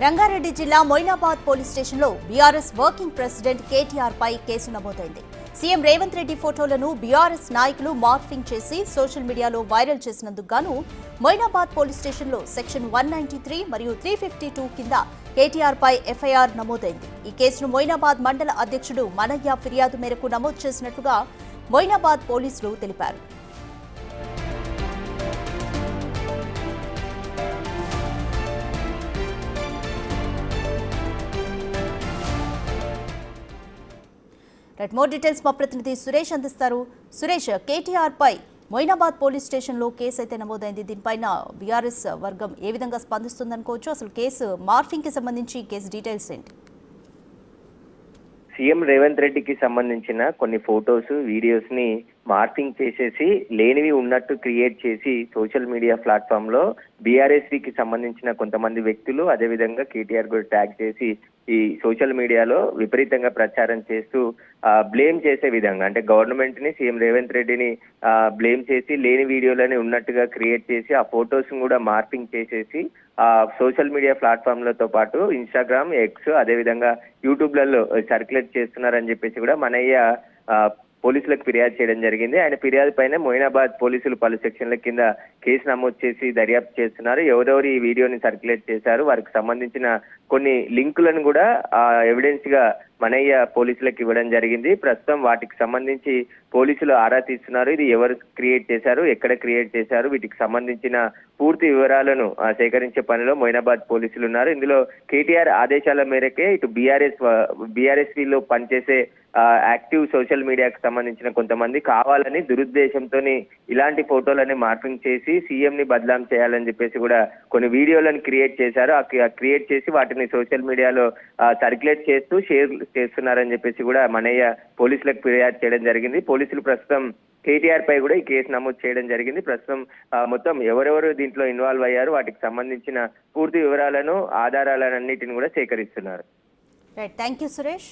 రంగారెడ్డి జిల్లా మొయినాబాద్ పోలీస్ స్టేషన్లో BRS working president KTR పై case నమోదైంది. సీఎం రేవంత్ రెడ్డి ఫోటోలను బీఆర్ఎస్ నాయకులు మార్ఫింగ్ చేసి సోషల్ మీడియాలో వైరల్ చేసినందుకు గాను మొయినాబాద్ పోలీస్ స్టేషన్లో సెక్షన్ 193 మరియు 352 కింద కేటీఆర్ పై ఎఫ్ఐఆర్ నమోదైంది. ఈ కేసును మొయినాబాద్ మండల అధ్యక్షుడు మనయ్య ఫిర్యాదు మేరకు నమోదు చేసినట్లుగా మొయినాబాద్ పోలీసులు తెలిపారు. మోర్ డీటెయిల్స్ మా ప్రతినిధి సురేష్ అందిస్తారు. సురేష్, కేటీఆర్ పై మొయినాబాద్ పోలీస్ స్టేషన్లో కేసు అయితే నమోదైంది. దీనిపైన బీఆర్ఎస్ వర్గం ఏ విధంగా స్పందిస్తుందనుకోవచ్చు? అసలు కేసు మార్ఫింగ్ కి సంబంధించి కేసు డీటెయిల్స్ ఏంటి? సీఎం రేవంత్ రెడ్డికి సంబంధించిన కొన్ని ఫొటోస్, వీడియోస్ ని మార్ఫింగ్ చేసేసి లేనివి ఉన్నట్టు క్రియేట్ చేసి సోషల్ మీడియా ప్లాట్ఫామ్ లో బీఆర్ఎస్కి సంబంధించిన కొంతమంది వ్యక్తులు, అదేవిధంగా కేటీఆర్ కూడా ట్యాగ్ చేసి ఈ సోషల్ మీడియాలో విపరీతంగా ప్రచారం చేస్తూ బ్లేమ్ చేసే విధంగా, అంటే గవర్నమెంట్ ని, సీఎం రేవంత్ రెడ్డిని బ్లేమ్ చేసి లేని వీడియోలని ఉన్నట్టుగా క్రియేట్ చేసి ఆ ఫొటోస్ కూడా మార్ఫింగ్ చేసేసి సోషల్ మీడియా ప్లాట్ఫామ్లతో పాటు ఇన్స్టాగ్రామ్, ఎక్స్, అదేవిధంగా యూట్యూబ్లలో సర్క్యులేట్ చేస్తున్నారని చెప్పేసి కూడా మనయ్య పోలీసులకు ఫిర్యాదు చేయడం జరిగింది. ఆయన ఫిర్యాదు పైన మొయినాబాద్ పోలీసులు పలు సెక్షన్ల కింద కేసు నమోదు చేసి దర్యాప్తు చేస్తున్నారు. ఎవరెవరు ఈ వీడియోని సర్క్యులేట్ చేశారు, వారికి సంబంధించిన కొన్ని లింకులను కూడా ఎవిడెన్స్ గా మనయ్య పోలీసులకు ఇవ్వడం జరిగింది. ప్రస్తుతం వాటికి సంబంధించి పోలీసులు ఆరా తీస్తున్నారు. ఇది ఎవరు క్రియేట్ చేశారు, ఎక్కడ క్రియేట్ చేశారు, వీటికి సంబంధించిన పూర్తి వివరాలను సేకరించే పనిలో మొయినాబాద్ పోలీసులు ఉన్నారు. ఇందులో కేటీఆర్ ఆదేశాల మేరకే ఇటు బీఆర్ఎస్లో పనిచేసే యాక్టివ్ సోషల్ మీడియాకి సంబంధించిన కొంతమంది కావాలని దురుద్దేశంతో ఇలాంటి ఫోటోలని మార్ఫింగ్ చేసి సీఎం ని బదలాం చేయాలని చెప్పేసి కూడా కొన్ని వీడియోలను క్రియేట్ చేశారు. క్రియేట్ చేసి వాటిని సోషల్ మీడియాలో సర్క్యులేట్ చేస్తూ షేర్ చేస్తున్నారని చెప్పేసి కూడా మనయ్య పోలీసులకు ఫిర్యాదు చేయడం జరిగింది. పోలీసులు ప్రస్తుతం కేటీఆర్ పై కూడా ఈ కేసు నమోదు చేయడం జరిగింది. ప్రస్తుతం మొత్తం ఎవరెవరు దీంట్లో ఇన్వాల్వ్ అయ్యారు, వాటికి సంబంధించిన పూర్తి వివరాలను, ఆధారాలన్నిటిని కూడా సేకరిస్తున్నారు. Thank you Suresh.